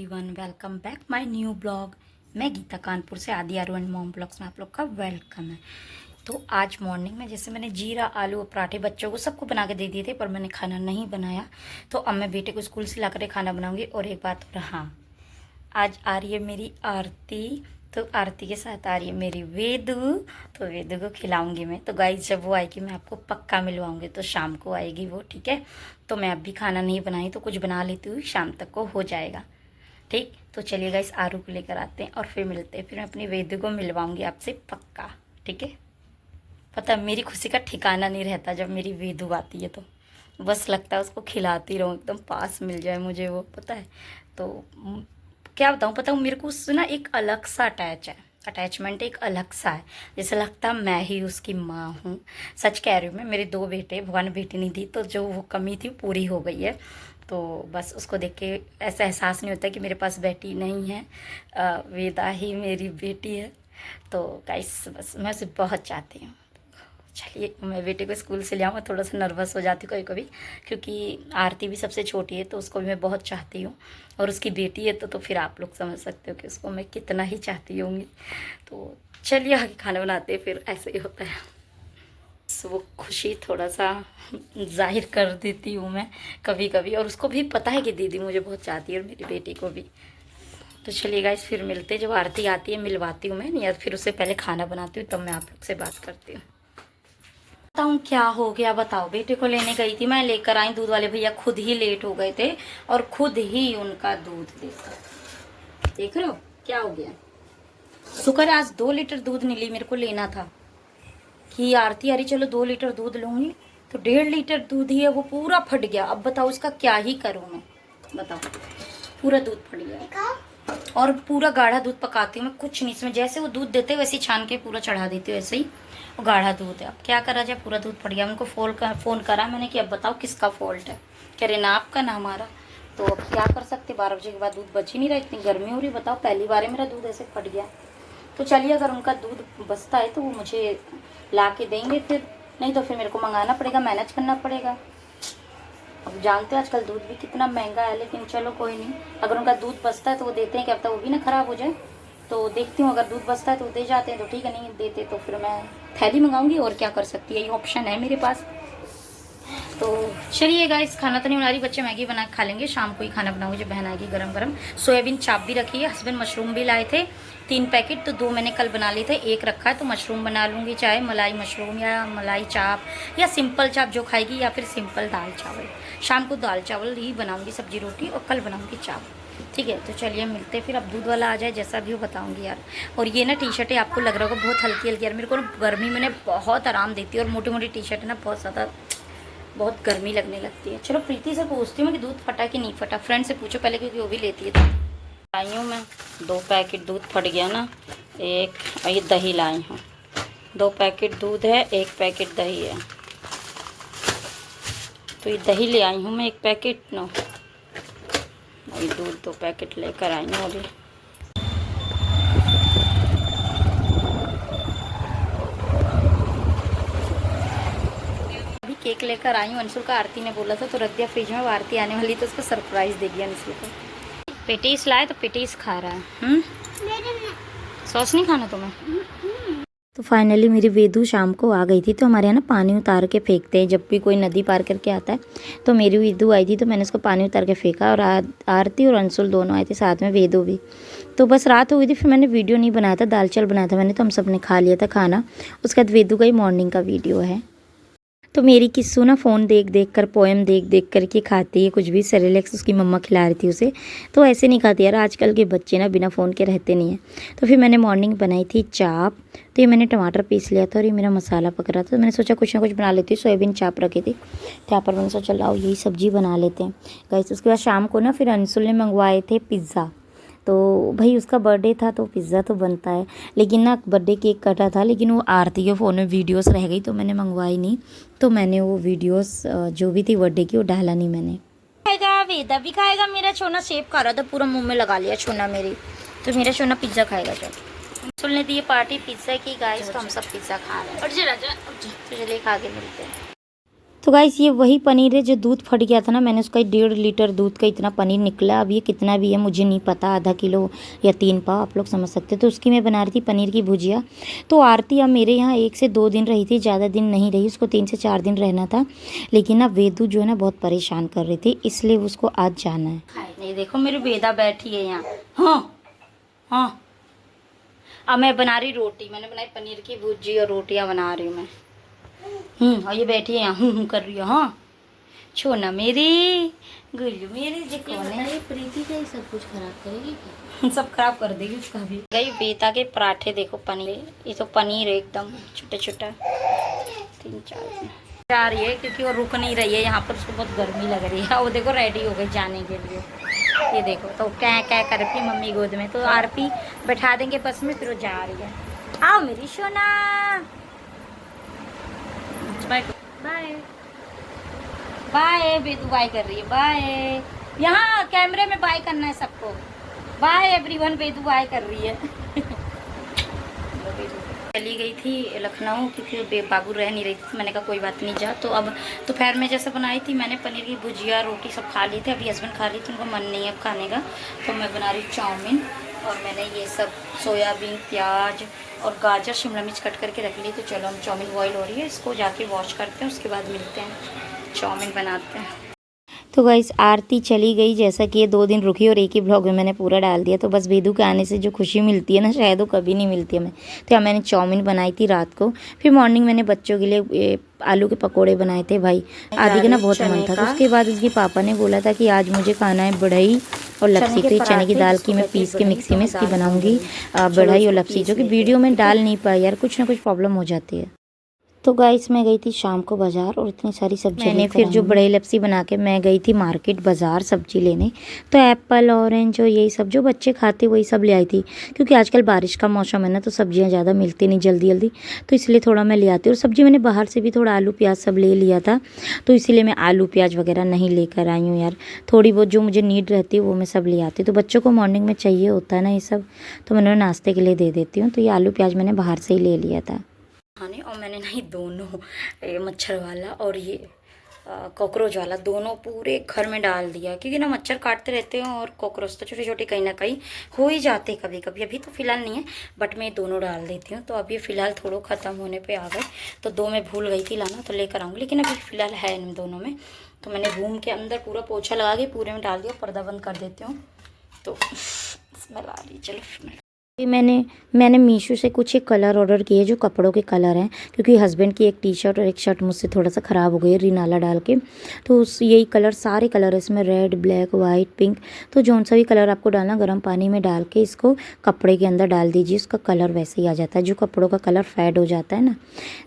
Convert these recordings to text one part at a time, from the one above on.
Everyone, welcome back my new blog. मैं गीता कानपुर से आदि आरू एंड मॉम ब्लॉग्स में आप लोग का वेलकम है। तो आज मॉर्निंग में जैसे मैंने जीरा आलू और पराठे बच्चों को सबको बना के दे दिए थे, पर मैंने खाना नहीं बनाया। तो अब मैं बेटे को स्कूल से ला कर खाना बनाऊंगी। और एक बात और, हाँ, आज आ रही है मेरी आरती, तो आरती के साथ आ रही है मेरी वेदू। तो वेदू को खिलाऊंगी मैं। तो गाइस जब वो आएगी मैं आपको पक्का मिलवाऊंगी। तो शाम को आएगी वो, ठीक है। तो मैं अब भी खाना नहीं बनाई, तो कुछ बना लेती हूँ, शाम तक को हो जाएगा, ठीक। तो चलिए गाइस आरू को लेकर आते हैं और फिर मिलते हैं। फिर मैं अपनी वेदू को मिलवाऊंगी आपसे पक्का, ठीक है। पता है मेरी खुशी का ठिकाना नहीं रहता जब मेरी वेदू आती है, तो बस लगता है उसको खिलाती रहूँ, एकदम पास मिल जाए मुझे वो, पता है। तो क्या बताऊँ, पता हूँ मेरे को उससे ना एक अलग सा अटैचमेंट एक अलग सा है। जैसे लगता है मैं ही उसकी माँ हूँ। सच कह रही हूँ मैं। मेरे 2 बेटे, भगवान ने बेटी नहीं दी, तो जो वो कमी थी पूरी हो गई है। तो बस उसको देख के ऐसा एहसास नहीं होता कि मेरे पास बेटी नहीं है, वेदा ही मेरी बेटी है। तो गाइस बस मैं उसे बहुत चाहती हूँ। चलिए मैं बेटे को स्कूल से ले आऊँ। मैं थोड़ा सा नर्वस हो जाती हूँ कभी कभी, क्योंकि आरती भी सबसे छोटी है, तो उसको भी मैं बहुत चाहती हूँ। और उसकी बेटी है तो फिर आप लोग समझ सकते हो कि उसको मैं कितना ही चाहती होंगी। तो चलिए आगे खाना बनाते हैं, फिर ऐसे ही होता है। वो खुशी थोड़ा सा जाहिर कर देती हूँ मैं कभी कभी, और उसको भी पता है कि दीदी मुझे बहुत चाहती है और मेरी बेटी को भी। तो चलिए गाइस फिर मिलते हैं, जब आरती आती है मिलवाती हूँ मैं, या फिर उससे पहले खाना बनाती हूँ, तब मैं आप लोग से बात करती हूँ। बताऊँ क्या हो गया, बताओ। बेटे को लेने गई थी मैं, लेकर आई, दूध वाले भैया खुद ही लेट हो गए थे और खुद ही उनका दूध देख रहे हो क्या हो गया। शुक्र है आज 2 लीटर दूध नहीं ली, मेरे को लेना था कि आरती आ रही, चलो 2 लीटर दूध लूंगी, तो 1.5 लीटर दूध ही है, वो पूरा फट गया। अब बताओ इसका क्या ही करूं मैं, बताओ। पूरा दूध फट गया। और पूरा गाढ़ा दूध पकाती हूँ मैं, कुछ नहीं इसमें, जैसे वो दूध देते वैसे ही छान के पूरा चढ़ा देती हूँ, ऐसे ही वो गाढ़ा दूध है। अब क्या करा जाए, पूरा दूध फट गया। उनको फ़ोन करा मैंने कि अब बताओ किसका फॉल्ट है। कह रहे ना आपका ना हमारा। तो अब क्या कर सकते, 12 बजे के बाद दूध बच ही नहीं रहा, इतनी गर्मी हो रही, बताओ। पहली बार है मेरा दूध ऐसे फट गया। तो चलिए अगर उनका दूध बचता है तो वो मुझे ला के देंगे, फिर नहीं तो फिर मेरे को मंगाना पड़ेगा, मैनेज करना पड़ेगा। अब जानते हो आजकल दूध भी कितना महंगा है, लेकिन चलो कोई नहीं। अगर उनका दूध बचता है तो वो देते हैं, क्या पता वो भी ना ख़राब हो जाए। तो देखती हूँ, अगर दूध बचता है तो दे जाते हैं तो ठीक है, नहीं देते तो फिर मैं थैली मंगाऊंगी, और क्या कर सकती है, ये ऑप्शन है मेरे पास। तो चलिए गाइस खाना तो नहीं बना रही, बच्चे मैगी बना के खा लेंगे, शाम को ही खाना बनाऊंगी जब बहन आएगी गरम गरम। सोयाबीन चाप भी रखी है, हस्बैंड मशरूम भी लाए थे 3 पैकेट, तो 2 मैंने कल बना लिए थे, 1 रखा है, तो मशरूम बना लूँगी, चाहे मलाई मशरूम या मलाई चाप या सिंपल चाप जो खाएगी, या फिर सिंपल दाल चावल। शाम को दाल चावल ही बनाऊँगी, सब्जी रोटी, और कल बनाऊँगी चाप, ठीक है। तो चलिए मिलते हैं फिर, अब दूध वाला आ जाए, जैसा भी हो बताऊंगी यार। और ये ना टी शर्टें आपको लग रहा होगा बहुत हल्की हल्की, यार मेरे को ना गर्मी में बहुत आराम देती है, और मोटी मोटी टी शर्ट ना बहुत गर्मी लगने लगती है। चलो प्रीति से पूछती हूँ कि दूध फटा कि नहीं फटा, फ्रेंड से पूछो पहले, क्योंकि वो भी लेती है। तो लाई हूँ मैं 2 पैकेट दूध, फट गया ना एक, और ये दही लाई हूँ, 2 पैकेट दूध है, 1 पैकेट दही है। तो ये दही ले आई हूँ मैं 1 पैकेट ना, ये दूध 2 पैकेट लेकर आई हूँ अभी। केक लेकर आई हूँ, अंशुल का आरती ने बोला था तो रख दिया फ्रिज में, वो आरती आने वाली तो उसको सरप्राइज देगी अंशुल को। पेटीज लाए तो पेटीज खा रहा है। सॉस नहीं खाना तुम्हें? तो फाइनली मेरी वेदू शाम को आ गई थी। तो हमारे यहाँ ना पानी उतार के फेंकते हैं जब भी कोई नदी पार करके आता है। तो मेरी वेदू आई थी तो मैंने उसको पानी उतार के फेंका, और आरती और अंशुल दोनों आए थे साथ में, वेदू भी। तो बस रात हो गई थी, फिर मैंने वीडियो नहीं बनाया था, दाल चावल बनाया था मैंने, तो हम सब ने खा लिया था खाना। उसके बाद वेदू का ही मॉर्निंग का वीडियो है। तो मेरी किस्सू ना फ़ोन देख देख कर, पोएम देख देख कर के खाती है कुछ भी। सेरेलेक्स उसकी मम्मा खिला रही थी उसे, तो ऐसे नहीं खाती यार, आजकल के बच्चे ना बिना फ़ोन के रहते नहीं हैं। तो फिर मैंने मॉर्निंग बनाई थी चाप, तो ये मैंने टमाटर पीस लिया था और ये मेरा मसाला पक रहा था, तो मैंने सोचा कुछ ना कुछ बना लेती हूँ। सोयाबीन चाप रखी थी, तो यहाँ पर मैंने सोचा लाओ यही सब्जी बना लेते हैं गाइस। उसके बाद शाम को ना फिर अंशुल ने मंगवाए थे पिज़्ज़ा। तो भाई उसका बर्थडे था तो पिज़्ज़ा तो बनता है, लेकिन ना बर्थडे केक कटा था, लेकिन वो आरती के फ़ोन में वीडियोस रह गई तो मैंने मंगवाई नहीं। तो मैंने वो वीडियोस जो भी थी बर्थडे की वो डाला नहीं मैंने। खाएगा वेदा भी खाएगा, मेरा छोना सेब खा रहा था, पूरा मुंह में लगा लिया छोना मेरी। तो मेरा छोना पिज़्ज़ा खाएगा। जब अंशुल ने दी पार्टी पिज़्ज़ा की गाइस, तो हम सब पिज़्ज़ा खा रहे हैं। तो चलिए खा के मिलते हैं। तो गाइस ये वही पनीर है जो दूध फट गया था ना, मैंने उसका 1.5 लीटर दूध का इतना पनीर निकला। अब ये कितना भी है मुझे नहीं पता, आधा किलो या 3 पाव आप लोग समझ सकते। तो उसकी मैं बना रही थी पनीर की भुजिया। तो आरती अब मेरे यहाँ 1 से 2 दिन रही थी, ज़्यादा दिन नहीं रही, उसको 3 से 4 दिन रहना था। लेकिन ना वेदू जो है ना बहुत परेशान कर रही थी, इसलिए उसको आज जाना है। नहीं देखो मेरी बेदा बैठी है यहाँ। हाँ हाँ, अब मैं बना रही रोटी, मैंने बनाई पनीर की भुजी और रोटियाँ बना रही हूँ मैं। और ये बैठी है यहाँ कर रही है। हाँ छोना मेरी गुल्लू मेरी जिकोने प्रीति का ही सब कुछ खराब करेगी सब खराब कर देगी उसका भी। गई बेटा के पराठे देखो, पनीर, ये तो पनीर है एकदम छोटा छोटा, 3-4 दिन जा रही है क्योंकि वो रुक नहीं रही है यहाँ पर, उसको बहुत गर्मी लग रही है। वो देखो रेडी हो गई जाने के लिए, ये देखो तो क्या क्या कर रही मम्मी गोद में। तो आरपी बैठा देंगे बस में, फिर वो जा रही है। आओ मेरी सोना, बाय बाय। बेदू बाय कर रही है, बाय। यहाँ कैमरे में बाय करना है सबको, बाय एवरीवन। बेदू बाय कर रही है। चली गई थी लखनऊ क्योंकि बाबू रह नहीं रही थी, मैंने कहा कोई बात नहीं जा। तो अब दोपहर में जैसे बनाई थी मैंने पनीर की भुजिया रोटी सब खा ली थी। अभी हस्बैंड खा रही थी, उनको मन नहीं है अब खाने का, तो मैं बना रही चाउमीन। और मैंने ये सब सोयाबीन, प्याज और गाजर शिमला मिर्च कट करके रख ली। तो चलो हम चाउमीन बॉईल हो रही है, इसको जाके वॉश करते हैं, उसके बाद मिलते हैं, चाउमीन बनाते हैं। तो गाइस आरती चली गई, जैसा कि ये 2 दिन रुकी और एक ही ब्लॉग में मैंने पूरा डाल दिया। तो बस वेदू के आने से जो खुशी मिलती है ना, शायद वो कभी नहीं मिलती हमें। तो यहाँ मैंने चाउमीन बनाई थी रात को, फिर मॉर्निंग मैंने बच्चों के लिए आलू के पकोड़े बनाए थे। भाई आदि का ना बहुत मन था, तो उसके बाद उसके पापा ने बोला था कि आज मुझे खाना है बढ़ई और लपसी। तो चने की दाल की मैं पीस के मिक्सी में इसकी बनाऊंगी बढ़ई और लपसी, जो कि वीडियो में डाल नहीं पाई यार, कुछ ना कुछ प्रॉब्लम हो जाती है। तो गाइस मैं गई थी शाम को बाज़ार और इतनी सारी सब्जी मैंने फिर जो बड़ई लपसी बना के मैं गई थी मार्केट बाज़ार सब्जी लेने। तो एप्पल, ऑरेंज और यही सब जो बच्चे खाते वही सब ले आई थी, क्योंकि आजकल बारिश का मौसम है ना, तो सब्जियां ज़्यादा मिलती नहीं जल्दी जल्दी, तो इसलिए थोड़ा मैं ले आती। और सब्जी मैंने बाहर से भी थोड़ा आलू प्याज सब ले लिया था, तो इसीलिए मैं आलू प्याज वगैरह नहीं लेकर आई हूँ यार। थोड़ी बहुत जो मुझे नीड रहती है वो मैं सब ले आती। तो बच्चों को मॉर्निंग में चाहिए होता है ना ये सब, तो मैंने नाश्ते के लिए दे देती हूँ। तो ये आलू प्याज मैंने बाहर से ही ले लिया था खाने। और मैंने नहीं दोनों मच्छर वाला और ये कॉकरोच वाला दोनों पूरे घर में डाल दिया, क्योंकि ना मच्छर काटते रहते हैं और कॉकरोच तो छोटे छोटे कहीं ना कहीं हो ही जाते हैं कभी कभी। अभी तो फ़िलहाल नहीं है, बट मैं दोनों डाल देती हूँ। तो अभी फ़िलहाल थोड़ा ख़त्म होने पे आ गए, तो 2 मैं भूल गई थी लाना, तो लेकर आऊँगी। लेकिन अभी फ़िलहाल है इन दोनों में। तो मैंने रूम के अंदर पूरा पोछा लगा के पूरे में डाल दिया, पर्दा बंद कर देती हूँ। तो स्मेल आ रही, चलो मैंने मीशो से कुछ एक कलर ऑर्डर किए जो कपड़ों के कलर हैं, क्योंकि हस्बैंड की एक टी शर्ट और एक शर्ट मुझसे थोड़ा सा ख़राब हो गई है रिनाला डाल के। तो उस यही कलर सारे कलर है इसमें, रेड, ब्लैक, वाइट, पिंक। तो जौन सा भी कलर आपको डालना गर्म पानी में डाल के इसको कपड़े के अंदर डाल दीजिए, उसका कलर वैसे ही आ जाता है, जो कपड़ों का कलर फेड हो जाता है ना।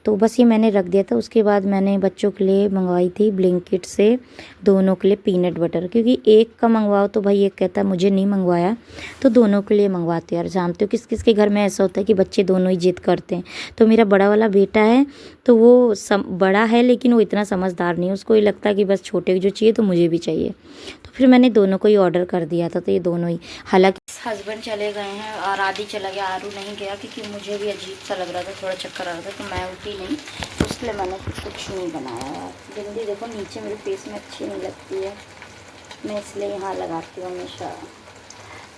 तो बस ये मैंने रख दिया था। उसके बाद मैंने बच्चों के लिए मंगवाई थी ब्लिंकिट से दोनों के लिए पीनट बटर, क्योंकि एक का मंगवाओ तो भाई एक कहता है मुझे नहीं मंगवाया, तो दोनों के लिए मंगवाते यार। जानते हो किस किस के घर में ऐसा होता है कि बच्चे दोनों ही जिद करते हैं। तो मेरा बड़ा वाला बेटा है, तो वो बड़ा है लेकिन वो इतना समझदार नहीं है, उसको ये लगता है कि बस छोटे को जो चाहिए तो मुझे भी चाहिए। तो फिर मैंने दोनों को ही ऑर्डर कर दिया था, तो ये दोनों ही। हालांकि हस्बैंड चले गए हैं और आदि चला गया, आरू नहीं गया, क्योंकि मुझे भी अजीब सा लग रहा था, थोड़ा चक्कर आ रहा था, तो मैं उठी नहीं, तो इसलिए मैंने कुछ नहीं बनाया यार। बिंदी देखो नीचे मेरे फेस में अच्छी नहीं लगती है, मैं इसलिए यहाँ लगाती हूँ हमेशा।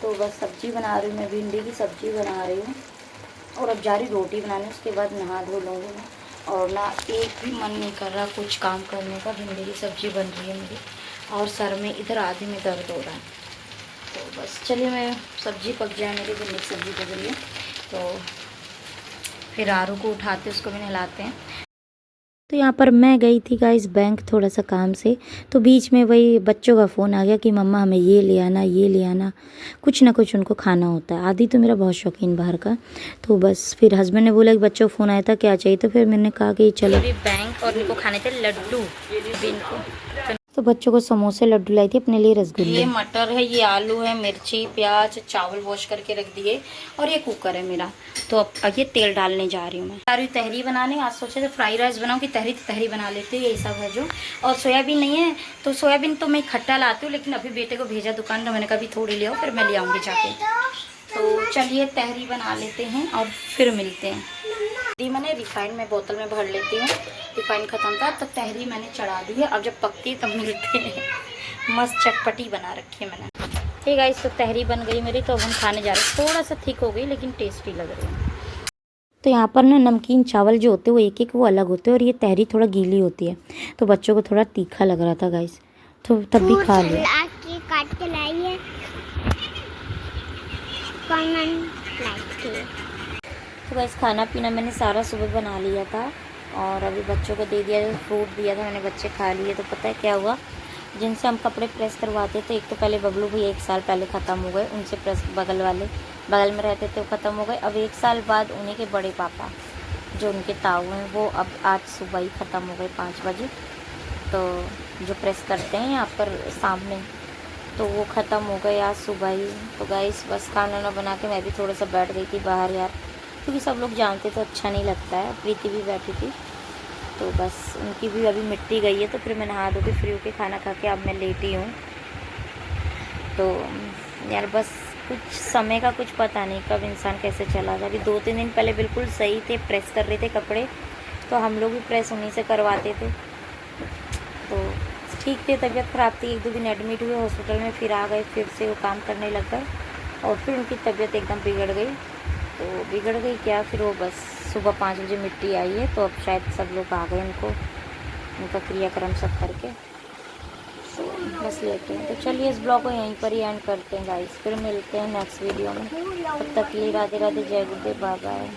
तो बस सब्ज़ी बना रही हूँ मैं, भिंडी की सब्ज़ी बना रही हूँ और अब जा रही रोटी बनाने, उसके बाद नहा धो लूँगी मैं। और ना एक भी मन नहीं कर रहा कुछ काम करने का, भिंडी की सब्ज़ी बन रही है मेरी और सर में इधर आधे में दर्द हो रहा है। तो बस चलिए मैं सब्ज़ी पक जाए, मेरी भिंडी की सब्ज़ी पक रही है, तो फिर आरू को उठाते उसको भी नहलाते हैं। तो यहाँ पर मैं गई थी गाइस बैंक थोड़ा सा काम से, तो बीच में वही बच्चों का फ़ोन आ गया कि मम्मा हमें ये ले आना, ये ले आना, कुछ ना कुछ उनको खाना होता है। आदि तो मेरा बहुत शौकीन बाहर का। तो बस फिर हस्बैंड ने बोला कि बच्चों को फ़ोन आया था क्या चाहिए, तो फिर मैंने कहा कि चलो बैंक, और इनको खाने थे लड्डू इनको। तो बच्चों को समोसे लड्डू लाई थी, अपने लिए रसगुल्ले। ये मटर है, ये आलू है, मिर्ची, प्याज, चावल वॉश करके रख दिए, और ये कुकर है मेरा। तो अब ये तेल डालने जा रही हूँ मैं। जा रही हूँ तहरी बनाने। आज सोचे थे फ्राइड राइस बनाऊँ कि तहरी बना लेती हूँ, यही सब है जो। और सोयाबीन नहीं है, तो सोयाबीन तो मैं इकट्ठा लाती हूँ, लेकिन अभी बेटे को भेजा दुकान तो मैंने कहा थोड़ी ले आओ, फिर मैं ले आऊँगी जाके। तो चलिए तहरी बना लेते हैं और फिर मिलते हैं। मैंने रिफाइंड में बोतल में भर लेती हूँ। रिफाइंड ख़त्म था तो तहरी मैंने चढ़ा दी है। अब जब पकती है तब मिलते हैं। मस्त चटपटी बना रखी है मैंने। ठीक है, इस तो तहरी बन गई मेरी। तो अब हम खाने जा रहे हैं। थोड़ा सा थिक हो गई लेकिन टेस्टी लग रही है। तो यहाँ पर ना नमकीन चावल जो होते हैं वो एक एक वो अलग होते हैं और ये तहरी थोड़ा गीली होती है। तो बच्चों को थोड़ा तीखा लग रहा था गाइस, तो तब भी खा लिया। काट के लाई है। तो गाइस खाना पीना मैंने सारा सुबह बना लिया था और अभी बच्चों को दे दिया। फ्रूट दिया था मैंने, बच्चे खा लिए। तो पता है क्या हुआ, जिनसे हम कपड़े प्रेस करवाते थे, एक तो पहले बबलू भैया 1 साल पहले ख़त्म हो गए। उनसे प्रेस बगल में रहते थे, वो ख़त्म हो गए। अब 1 साल बाद उन्हीं के बड़े पापा जो उनके ताऊ हैं वो अब आज सुबह ही ख़त्म हो गए 5 बजे। तो जो प्रेस करते हैं यहाँ पर सामने, तो वो ख़त्म हो गए आज सुबह ही। तो गाइस बस खाना ना बना के मैं भी थोड़ा सा बैठ गई थी बाहर यार, क्योंकि सब लोग जानते तो अच्छा नहीं लगता है। प्रीति भी बैठी थी तो बस उनकी भी अभी मिट्टी गई है। तो फिर मैं नहा धो के फ्री होके खाना खा के अब मैं लेटी हूँ। तो यार बस कुछ समय का कुछ पता नहीं कब इंसान कैसे चला जाए। अभी 2-3 दिन पहले बिल्कुल सही थे, प्रेस कर रहे थे कपड़े, तो हम लोग भी प्रेस उन्हीं से करवाते थे। तो ठीक थे, तबीयत ख़राब थी, 1-2 दिन एडमिट हुए हॉस्पिटल में, फिर आ गए, फिर से वो काम करने लग गए और फिर उनकी तबीयत एकदम बिगड़ गई। तो बिगड़ गई क्या, फिर वो बस सुबह 5 बजे मिट्टी आई है। तो अब शायद सब लोग आ गए, उनका क्रियाक्रम सब करके तो बस लेते हैं। तो चलिए इस ब्लॉग को यहीं पर ही एंड करते हैं गाइस, फिर मिलते हैं नेक्स्ट वीडियो में। तब तक के लिए राधे राधे, जय गुरुदेव, बाय बाय।